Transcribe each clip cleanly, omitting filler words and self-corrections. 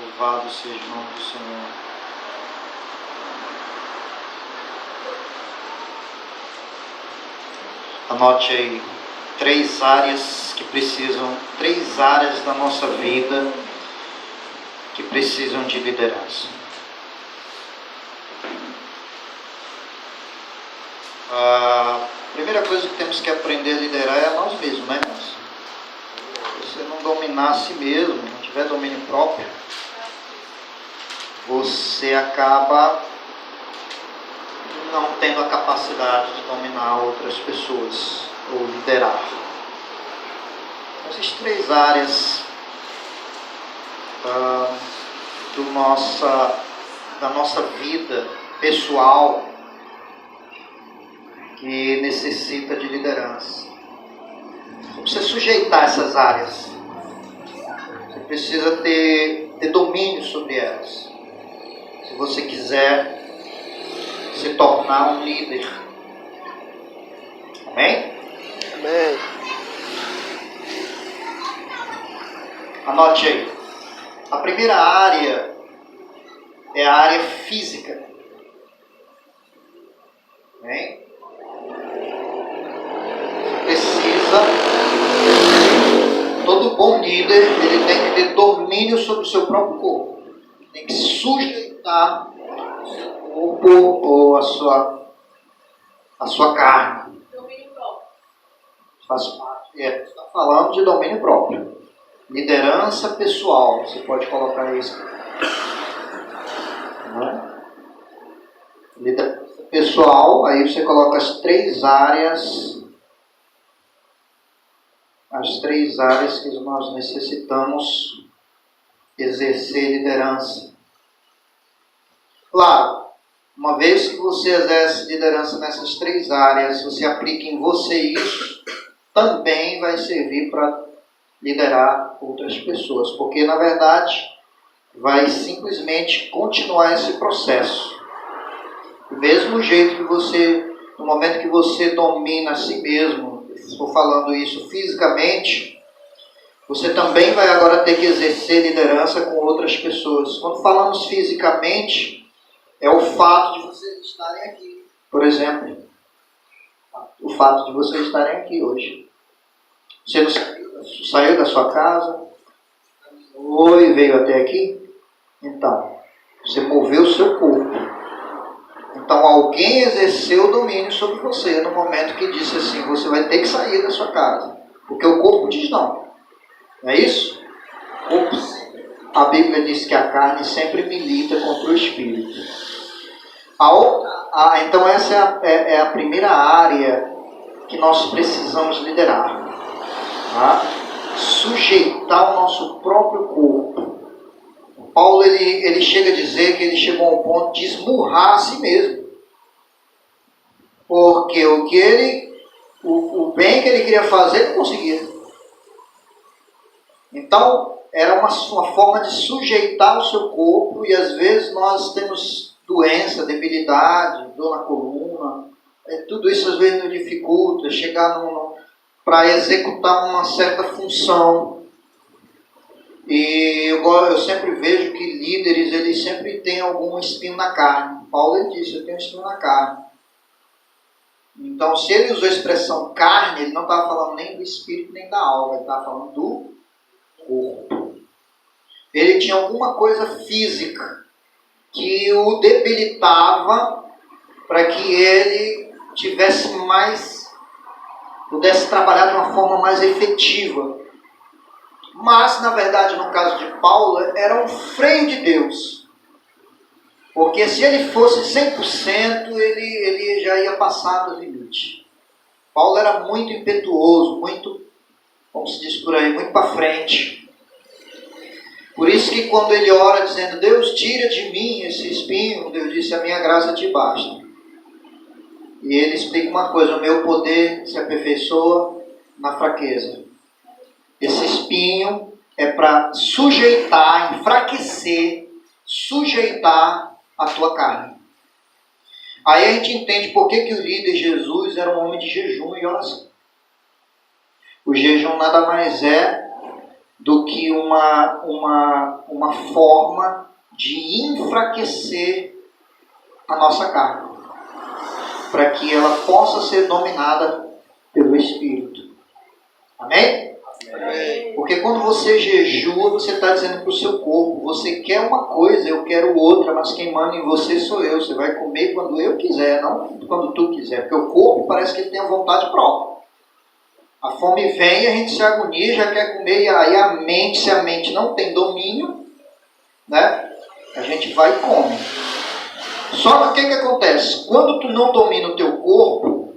Louvado seja o nome do Senhor. Anote aí três áreas da nossa vida que precisam de liderança. A primeira coisa que temos que aprender a liderar é a nós mesmos, né, irmãos? Se você não dominar a si mesmo, não tiver domínio próprio, você acaba não tendo a capacidade de dominar outras pessoas ou liderar. Existem três áreas da nossa vida pessoal que necessita de liderança. Para você sujeitar essas áreas, você precisa ter domínio sobre elas. Se você quiser se tornar um líder. Amém? Amém. Anote aí. A primeira área é a área física. Amém? Você precisa. Todo bom líder, ele tem que ter domínio sobre o seu próprio corpo. Tem que sujeitar o corpo ou a sua carne. Domínio próprio. Faz parte. Está falando de domínio próprio. Liderança pessoal. Você pode colocar isso. Né? Liderança pessoal. Aí você coloca as três áreas. As três áreas que nós necessitamos exercer liderança. Claro, uma vez que você exerce liderança nessas três áreas, você aplica em você isso, também vai servir para liderar outras pessoas. Porque, na verdade, vai simplesmente continuar esse processo. Do mesmo jeito que você, no momento que você domina a si mesmo, estou falando isso fisicamente, você também vai agora ter que exercer liderança com outras pessoas. Quando falamos fisicamente, é o fato de vocês estarem aqui. Por exemplo, o fato de vocês estarem aqui hoje. Você não saiu da sua casa, e veio até aqui? Então, você moveu o seu corpo. Então, alguém exerceu o domínio sobre você no momento que disse assim, você vai ter que sair da sua casa. Porque o corpo diz não. Não é isso? A Bíblia diz que a carne sempre milita contra o espírito. Então essa é a primeira área que nós precisamos liderar. Tá? Sujeitar o nosso próprio corpo. Paulo ele chega a dizer que ele chegou ao ponto de esmurrar a si mesmo. Porque o bem que ele queria fazer, ele não conseguia. Então, era uma forma de sujeitar o seu corpo, e às vezes nós temos doença, debilidade, dor na coluna, tudo isso às vezes nos dificulta chegar para executar uma certa função. E eu sempre vejo que líderes, eles sempre têm algum espinho na carne. Paulo ele disse, eu tenho espinho na carne. Então, se ele usou a expressão carne, ele não estava falando nem do espírito nem da alma, ele estava falando do corpo. Ele tinha alguma coisa física que o debilitava para que ele pudesse trabalhar de uma forma mais efetiva. Mas, na verdade, no caso de Paulo, era um freio de Deus. Porque se ele fosse 100%, ele já ia passar do limite. Paulo era muito impetuoso, muito, como se diz por aí, muito para frente. Por isso que quando ele ora dizendo, Deus, tira de mim esse espinho, Deus disse, a minha graça te basta. E ele explica uma coisa, o meu poder se aperfeiçoa na fraqueza. Esse espinho é para sujeitar, enfraquecer, sujeitar a tua carne. Aí a gente entende por que o líder Jesus era um homem de jejum e oração. O jejum nada mais é do que uma forma de enfraquecer a nossa carne, para que ela possa ser dominada pelo Espírito. Amém? Amém. Porque quando você jejua, você está dizendo para o seu corpo, você quer uma coisa, eu quero outra, mas quem manda em você sou eu. Você vai comer quando eu quiser, não quando tu quiser. Porque o corpo parece que ele tem a vontade própria. A fome vem e a gente se agonia, já quer comer, e aí a mente, se a mente não tem domínio, né, a gente vai e come. Só que o que acontece? Quando tu não domina o teu corpo,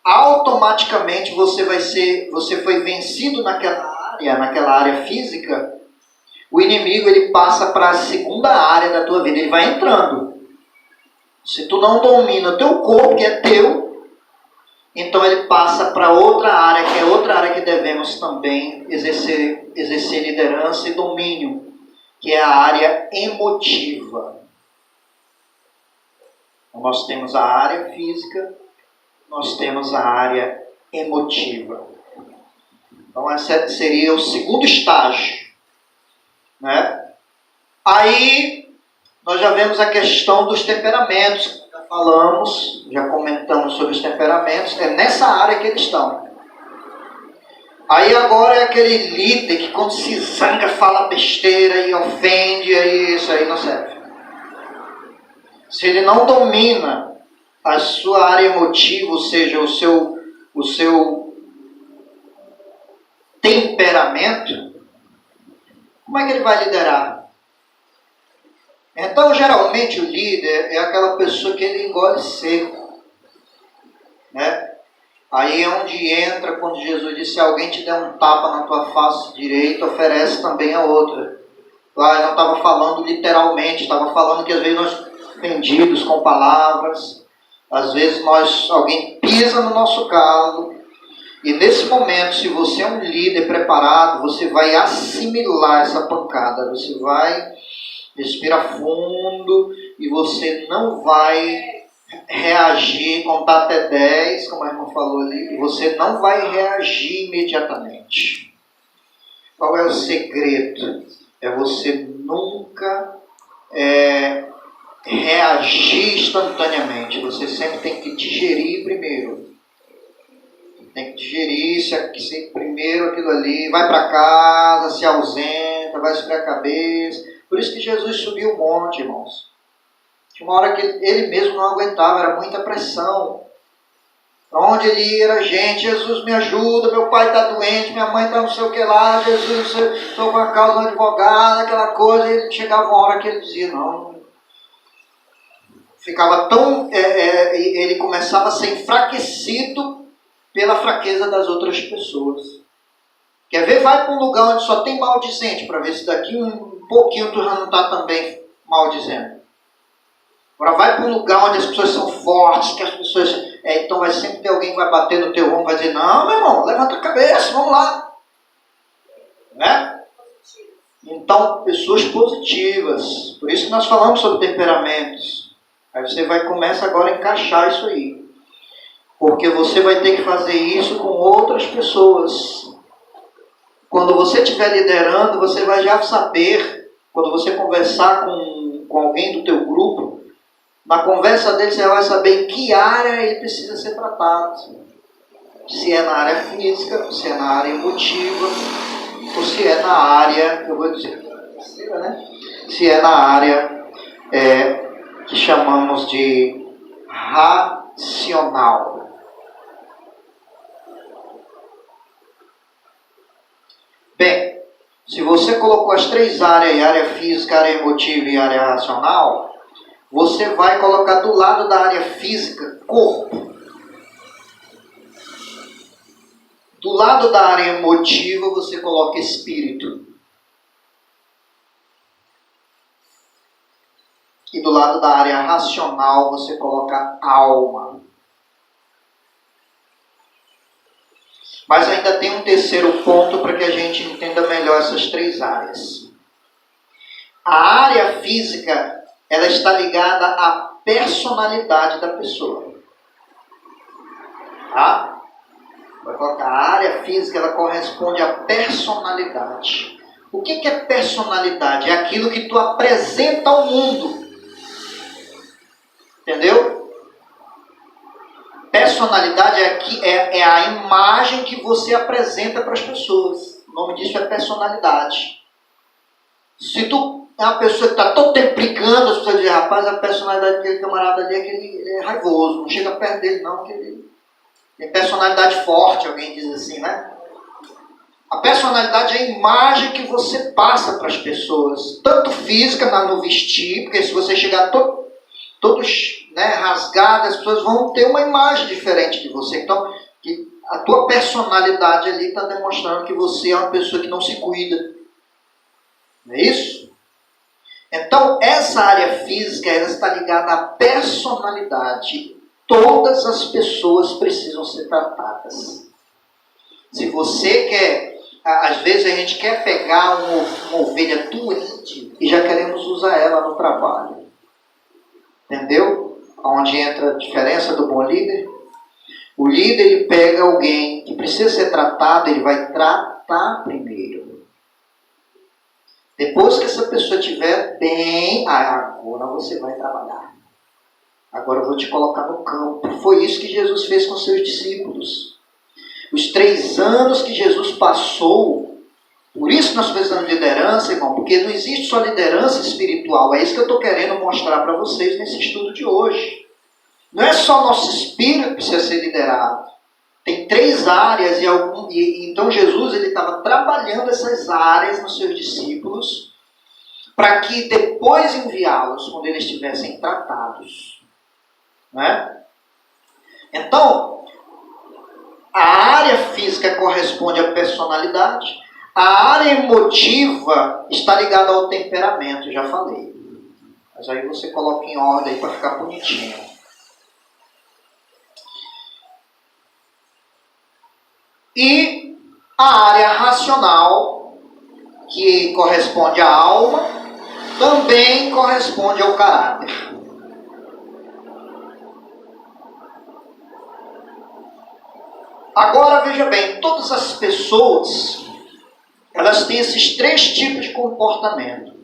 automaticamente você foi vencido naquela área física, o inimigo ele passa para a segunda área da tua vida, ele vai entrando. Se tu não domina o teu corpo, que é teu, então ele passa para outra área, que é outra área que devemos também exercer liderança e domínio, que é a área emotiva. Então, nós temos a área física, nós temos a área emotiva. Então, esse seria o segundo estágio, né? Aí, nós já vemos a questão dos temperamentos. Já falamos, já comentamos sobre os temperamentos. É nessa área que eles estão. Aí, agora é aquele líder que quando se zanga, fala besteira e ofende, aí isso aí não serve. Se ele não domina a sua área emotiva, ou seja, o seu temperamento, como é que ele vai liderar? Então, geralmente, o líder é aquela pessoa que ele engole seco, né? Aí é onde entra quando Jesus disse, se alguém te der um tapa na tua face direita, oferece também a outra. Lá ele não estava falando literalmente, estava falando que às vezes nós ofendidos com palavras, às vezes alguém pisa no nosso calo, e nesse momento, se você é um líder preparado, você vai assimilar essa pancada, você vai respirar fundo e você não vai reagir, contar até 10, como a irmã falou ali, você não vai reagir imediatamente. Qual é o segredo? É você nunca reagir instantaneamente. Você sempre tem que digerir primeiro. Tem que digerir se primeiro aquilo ali, vai para casa, se ausenta, vai esfriar a cabeça. Por isso que Jesus subiu o monte, irmãos. Tinha uma hora que ele mesmo não aguentava, era muita pressão. Para onde ele ia era gente, Jesus me ajuda, meu pai está doente, minha mãe está não sei o que lá, Jesus, estou com a causa do advogado, aquela coisa, e ele chegava uma hora que ele dizia, não. Ficava tão, ele começava a ser enfraquecido pela fraqueza das outras pessoas. Quer ver? Vai para um lugar onde só tem maldizente, para ver se daqui um pouquinho tu já não está também maldizendo. Agora vai para um lugar onde as pessoas são fortes, que as pessoas... então vai sempre ter alguém que vai bater no teu ombro e vai dizer, não, meu irmão, levanta a cabeça, vamos lá. Né? Então, pessoas positivas. Por isso que nós falamos sobre temperamentos. Aí você começa agora a encaixar isso aí. Porque você vai ter que fazer isso com outras pessoas. Quando você estiver liderando, você vai já saber, quando você conversar com alguém do teu grupo, na conversa dele você vai saber em que área ele precisa ser tratado. Se é na área física, se é na área emotiva, ou se é na área, eu vou dizer, né? Se é na área que chamamos de racional. Bem, se você colocou as três áreas, área física, área emotiva e área racional, você vai colocar do lado da área física, corpo. Do lado da área emotiva, você coloca espírito. E do lado da área racional, você coloca alma. Mas ainda tem um terceiro ponto para que a gente entenda melhor essas três áreas. A área física, ela está ligada à personalidade da pessoa. Tá? Vai colocar a área física, ela corresponde à personalidade. O que é personalidade? É aquilo que tu apresenta ao mundo. Entendeu? Personalidade é a imagem que você apresenta para as pessoas. O nome disso é personalidade. Se tu é uma pessoa que está todo tempo brigando, as pessoas dizem, rapaz, a personalidade daquele camarada ali é que ele é raivoso, não chega perto dele não, que ele tem personalidade forte, alguém diz assim, né? A personalidade é a imagem que você passa para as pessoas, tanto física, no vestir, porque se você chegar todos rasgados, as pessoas vão ter uma imagem diferente de você. Então, a tua personalidade ali está demonstrando que você é uma pessoa que não se cuida. Não é isso? Então, essa área física ela está ligada à personalidade. Todas as pessoas precisam ser tratadas. Se você quer, às vezes a gente quer pegar uma ovelha doente e já queremos usar ela no trabalho. Entendeu? Onde entra a diferença do bom líder? O líder, ele pega alguém que precisa ser tratado, ele vai tratar primeiro. Depois que essa pessoa estiver bem, agora você vai trabalhar. Agora eu vou te colocar no campo. Foi isso que Jesus fez com seus discípulos. Os 3 anos que Jesus passou, por isso nós precisamos de liderança, irmão, porque não existe só liderança espiritual. É isso que eu estou querendo mostrar para vocês nesse estudo de hoje. Não é só nosso espírito que precisa ser liderado. Tem 3 áreas e então Jesus ele estava trabalhando essas áreas nos seus discípulos para que depois enviá-los quando eles estivessem tratados. Né? Então, a área física corresponde à personalidade, a área emotiva está ligada ao temperamento, já falei. Mas aí você coloca em ordem para ficar bonitinho. E a área racional, que corresponde à alma, também corresponde ao caráter. Agora veja bem, todas as pessoas, elas têm esses 3 tipos de comportamento.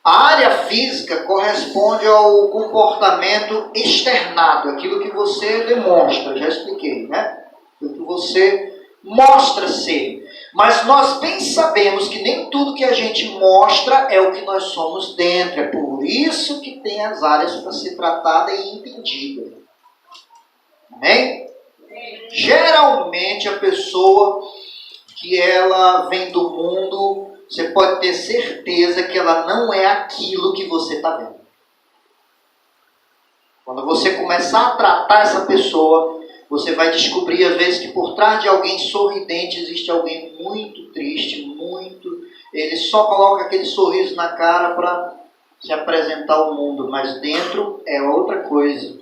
A área física corresponde ao comportamento externado, aquilo que você demonstra, já expliquei, né? O que você mostra ser. Mas nós bem sabemos que nem tudo que a gente mostra é o que nós somos dentro. É por isso que tem as áreas para ser tratada e entendida. Amém? Geralmente a pessoa que ela vem do mundo, você pode ter certeza que ela não é aquilo que você está vendo. Quando você começar a tratar essa pessoa, você vai descobrir, às vezes, que por trás de alguém sorridente existe alguém muito triste, ele só coloca aquele sorriso na cara para se apresentar ao mundo, mas dentro é outra coisa.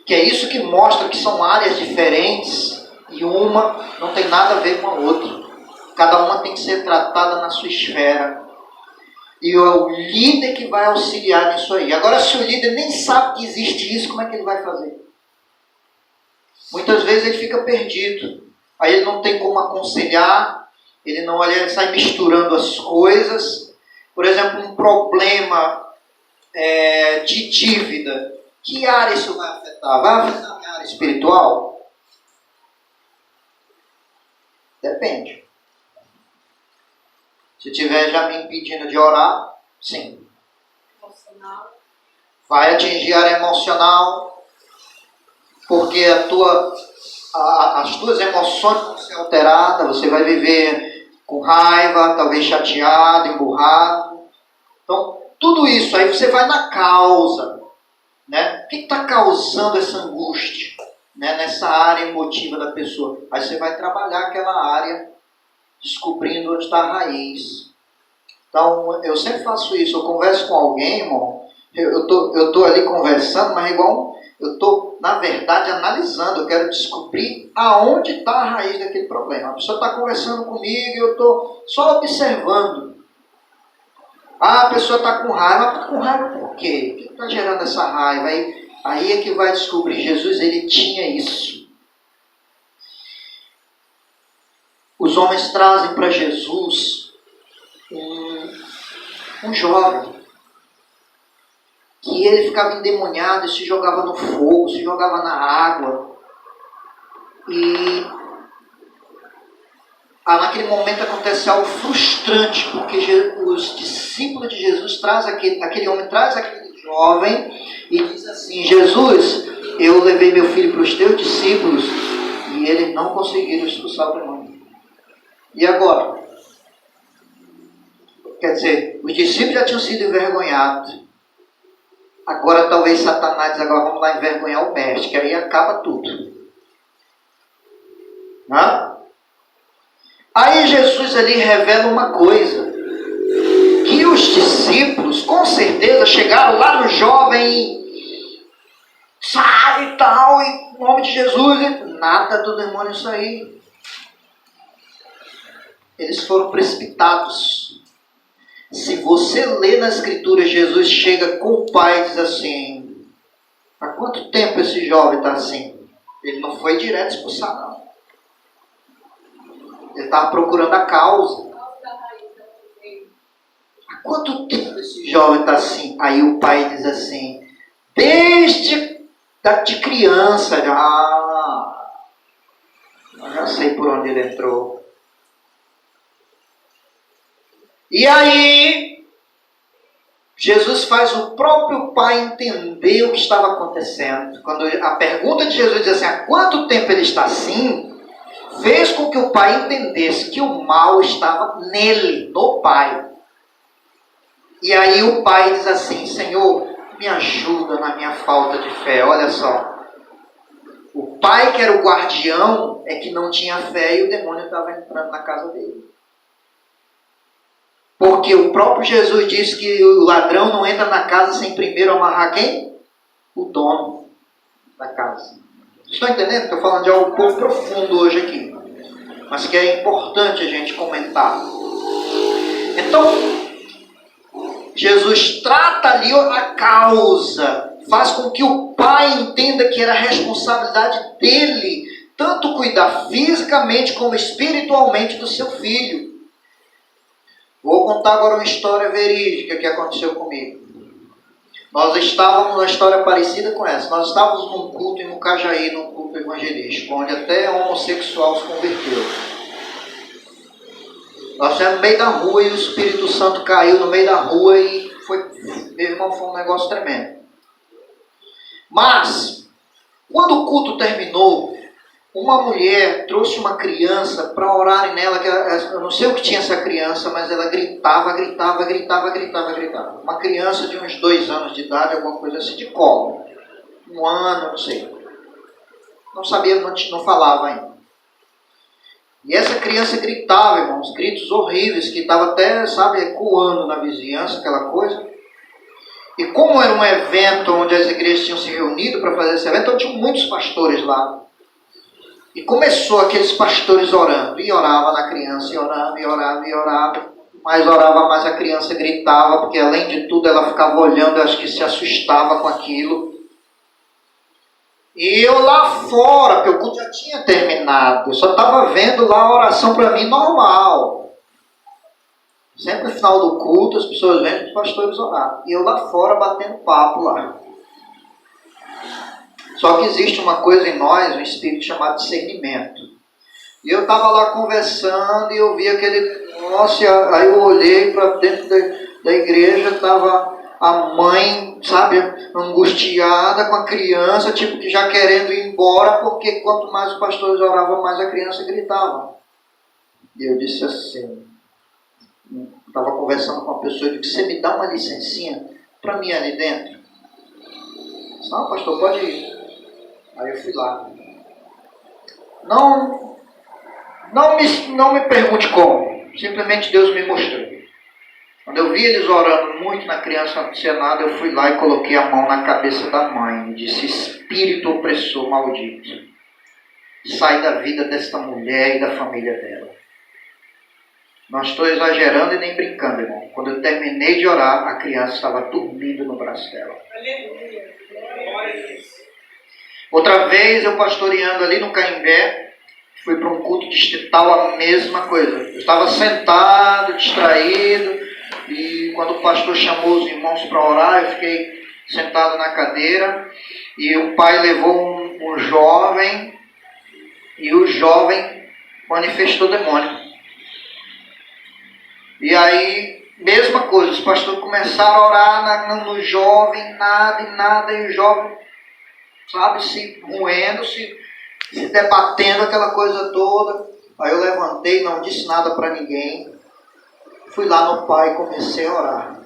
Que é isso que mostra que são áreas diferentes e uma não tem nada a ver com a outra. Cada uma tem que ser tratada na sua esfera. E é o líder que vai auxiliar nisso aí. Agora, se o líder nem sabe que existe isso, como é que ele vai fazer? Muitas vezes ele fica perdido. Aí ele não tem como aconselhar, ele sai misturando as coisas. Por exemplo, um problema de dívida. Que área isso vai afetar? Vai afetar a minha área espiritual? Depende. Se estiver já me impedindo de orar, sim. Emocional. Vai atingir a área emocional, porque as tuas emoções vão ser alteradas, você vai viver com raiva, talvez chateado, emburrado. Então, tudo isso, aí você vai na causa. Né? O que está causando essa angústia, né? Nessa área emotiva da pessoa? Aí você vai trabalhar aquela área, descobrindo onde está a raiz. Então, eu sempre faço isso. Eu converso com alguém, irmão, eu tô ali conversando, mas igual eu estou, na verdade, analisando. Eu quero descobrir aonde está a raiz daquele problema. A pessoa está conversando comigo e eu estou só observando. A pessoa está com raiva. Está com raiva por quê? O que está gerando essa raiva? Aí é que vai descobrir. Jesus, ele tinha isso. os homens trazem para Jesus um jovem, que ele ficava endemoniado e se jogava no fogo, se jogava na água. E naquele momento acontece algo frustrante, porque os discípulos de Jesus aquele homem traz aquele jovem e diz assim: Jesus, eu levei meu filho para os teus discípulos e eles não conseguiram expulsar o demônio. E agora? Quer dizer, os discípulos já tinham sido envergonhados. Agora talvez Satanás diz: agora vamos lá envergonhar o mestre, que aí acaba tudo. Hã? Aí Jesus ali revela uma coisa, que os discípulos com certeza chegaram lá no jovem, sai e tal, em nome de Jesus, e nada do demônio sair. Eles foram precipitados. Se você lê na Escritura, Jesus chega com o pai e diz assim: há quanto tempo esse jovem está assim? Ele não foi direto expulsar, não. Ele estava procurando a causa. Há quanto tempo esse jovem está assim? Aí o pai diz assim: desde de criança, eu já sei por onde ele entrou. E aí, Jesus faz o próprio pai entender o que estava acontecendo. Quando a pergunta de Jesus diz assim: há quanto tempo ele está assim? Fez com que o pai entendesse que o mal estava nele, no pai. E aí o pai diz assim: Senhor, me ajuda na minha falta de fé. Olha só. O pai, que era o guardião, é que não tinha fé e o demônio estava entrando na casa dele. Porque o próprio Jesus disse que o ladrão não entra na casa sem primeiro amarrar quem? O dono da casa. Estão entendendo? Estou falando de algo um pouco profundo hoje aqui, mas que é importante a gente comentar. Então, Jesus trata ali a causa, faz com que o pai entenda que era responsabilidade dele, tanto cuidar fisicamente como espiritualmente do seu filho. Vou contar agora uma história verídica que aconteceu comigo. Nós estávamos numa história parecida com essa. Nós estávamos num culto em Mucajaí, num culto evangelístico, onde até homossexual se converteu. Nós estávamos no meio da rua e o Espírito Santo caiu no meio da rua e meu irmão, foi um negócio tremendo. Mas, quando o culto terminou, uma mulher trouxe uma criança para orarem nela, que eu não sei o que tinha essa criança, mas ela gritava. Uma criança de uns 2 anos de idade, alguma coisa assim, de colo. 1 ano, não sei. Não sabia, não falava ainda. E essa criança gritava, irmãos, gritos horríveis, que estava até, ecoando na vizinhança, aquela coisa. E como era um evento onde as igrejas tinham se reunido para fazer esse evento, então tinham muitos pastores lá. E começou aqueles pastores orando, e orava na criança, e orava, mais orava, mais a criança gritava, porque além de tudo ela ficava olhando, eu acho que se assustava com aquilo. E eu lá fora, porque o culto já tinha terminado, eu só estava vendo lá a oração para mim normal. Sempre no final do culto as pessoas vêm para os pastores orar. E eu lá fora batendo papo lá. Só que existe uma coisa em nós, um espírito chamado discernimento. E eu estava lá conversando e eu vi aquele negócio, aí eu olhei para dentro da igreja, estava a mãe, angustiada com a criança, que já querendo ir embora, porque quanto mais os pastores oravam, mais a criança gritava. E eu disse assim, estava conversando com a pessoa, eu disse: você me dá uma licencinha para mim ali dentro? Eu disse: não, pastor, pode ir. Aí eu fui lá. Não me pergunte como. Simplesmente Deus me mostrou. Quando eu vi eles orando muito na criança não tinha nada, eu fui lá e coloquei a mão na cabeça da mãe. E disse: espírito opressor maldito, sai da vida desta mulher e da família dela. Não estou exagerando e nem brincando, irmão. Quando eu terminei de orar, a criança estava dormindo no braço dela. Outra vez, eu pastoreando ali no Caimbé, Fui para um culto distrital, a mesma coisa. Eu estava sentado, distraído, e quando o pastor chamou os irmãos para orar, eu fiquei sentado na cadeira, e o pai levou um jovem, e o jovem manifestou demônio. E aí, mesma coisa, os pastores começaram a orar no jovem, nada, e o jovem, sabe, se moendo, se debatendo, aquela coisa toda. Aí eu levantei, não disse nada para ninguém, fui lá no pai e comecei a orar.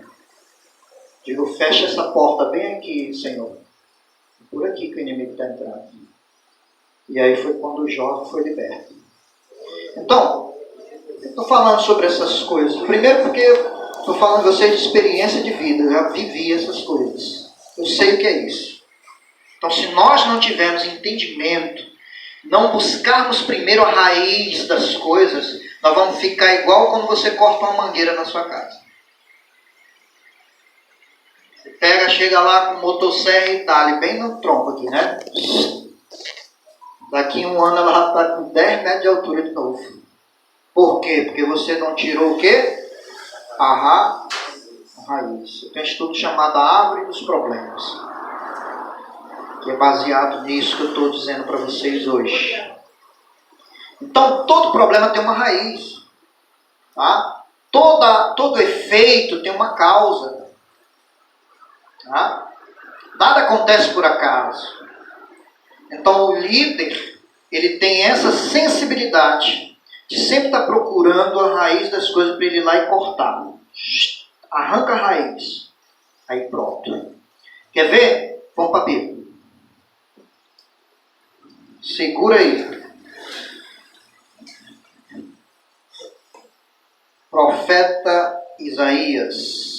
Digo, fecha essa porta bem aqui, Senhor. Por aqui que o inimigo está entrando. E aí foi quando o jovem foi liberto. Então, eu estou falando sobre essas coisas. Primeiro porque estou falando com vocês de experiência de vida. Eu já vivi essas coisas. Eu sei o que é isso. Então, se nós não tivermos entendimento, não buscarmos primeiro a raiz das coisas, nós vamos ficar igual quando você corta uma mangueira na sua casa. Você pega, chega lá com motosserra e dá-lhe bem no tronco aqui, né? Daqui a um ano ela já está com 10 metros de altura de novo. Por quê? Porque você não tirou o quê? A raiz. Tem um estudo chamado a Árvore dos Problemas, que é baseado nisso que eu estou dizendo para vocês hoje. Então, todo problema tem uma raiz. Tá? Todo efeito tem uma causa. Tá? Nada acontece por acaso. Então, o líder, ele tem essa sensibilidade de sempre estar procurando a raiz das coisas para ele ir lá e cortar. Arranca a raiz. Aí pronto. Quer ver? Vamos para a Bíblia. Segura aí. Profeta Isaías.